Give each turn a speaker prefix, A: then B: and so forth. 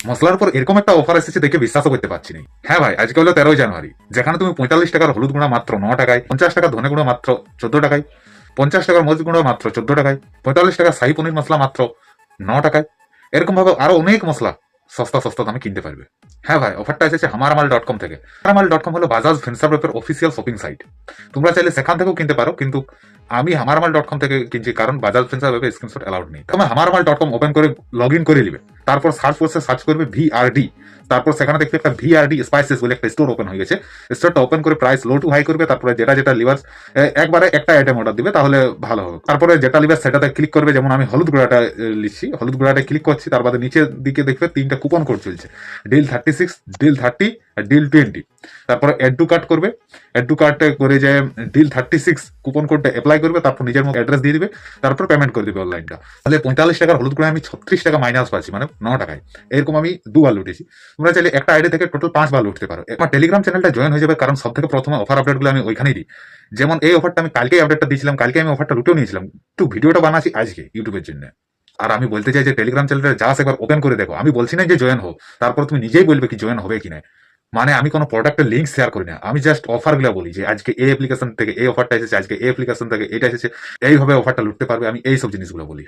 A: মশলার উপর এরকম একটা অফার এসেছে দেখে বিশ্বাসও করতে পারছি না। হ্যাঁ ভাই, আজকে হলো 13ই জানুয়ারি, যেখানে তুমি 45 টাকার হলুদ গুঁড়া মাত্র 9 টাকায়, 50 টাকার ধনে গুঁড়ো মাত্র 14 টাকায়, 50 টাকার মরিচ গুঁড়ো মাত্র 14 টাকায়, 45 টাকার শাহী পনির মশলা মাত্র 9 টাকায়, এরকম ভাবে আরো অনেক মশলা সস্তা সস্তা দামে কিনতে পারবে। হ্যাঁ ভাই, অফারটা এসেছে হামারমাল.com থেকে। হামারমাল.com হলো বাজাজ ফিনসার্ভ অ্যাপের অফিসিয়াল শপিং সাইট। তোমরা চাইলে সেখান থেকেও কিনতে পারো, কিন্তু আমি হামারমাল.com থেকে কিনছি, কারণ বাজাজ ফিনসার্ভ অ্যাপে স্ক্রিনশট অ্যালাউড নেই। তুমি হামারমাল.com ওপেন করে লগ ইন করে নিবে, তারপর সার্চ বক্সে সার্চ করবে ভিআরডি, তারপর সেখানে দেখবে একটা ভিআরডি স্পাইসেস বলে একটা স্টোর ওপেন হয়ে গেছে। স্টোরটা ওপেন করে প্রাইস লো টু হাই করবে, তারপরে যেটা যেটা লিভার একবারে একটা আইটেম অর্ডার দিবে, তাহলে ভালো হবে। তারপরে যেটা লিভার সেটাতে ক্লিক করবে, যেমন আমি হলুদ গুঁড়াটা লিখছি, হলুদ গুঁড়াটা ক্লিক করছি, তার বাদে নিচের দিকে দেখবে 3টা কুপন কোড চলছে, ডিল 36, ডিল 30 আর ডিল 20। তারপরে অ্যাড টু কার্ট করবে, অ্যাড টু কার্টে করে যে ডিল 36 কুপন কোডটা অ্যাপ্লাই করবে, তারপর নিজের মতো অ্যাড্রেস দিয়ে দিবে, তারপর পেমেন্ট করে দিবে অনলাইনটা। তাহলে 45 টাকার হলুদ গুঁড়া আমি 36 টাকা মাইনাস পাচ্ছি, মানে 9 টাকায়। এরকম আমি 2বার লুটেছি। তোমরা চাইলে একটা আইডি থেকে টোটাল 5বার লুটতে পারো। আমার টেলিগ্রাম চ্যানেলটা জয়েন হয়ে যাবে, কারণ সব থেকে প্রথমে অফার আপডেটগুলো আমি ওইখানেই দিই। যেমন এই অফারটা আমি কালকেই আপডেটটা দিয়েছিলাম, কালকে আমি অফারটা লুটেও নিয়েছিলাম, একটু ভিডিওটা বানাচ্ছি আজকে ইউটিউবের জন্য। আর আমি বলতে চাই যে টেলিগ্রাম চ্যানেলটা জাস্ট একবার ওপেন করে দেখো। আমি বলছি না যে জয়েন হো, তারপর তুমি নিজেই বলবে কি জয়েন হবে কিনা। মানে আমি কোনো প্রোডাক্টের লিঙ্ক শেয়ার করি না, আমি জাস্ট অফারগুলো বলি যে আজকে এই অ্যাপ্লিকেশন থেকে এই অফারটা এসেছে, আজকে এই অ্যাপ্লিকেশন থেকে এটা এসেছে, এইভাবে অফারটা লুটতে পারবে, আমি এই সব জিনিসগুলো বলি।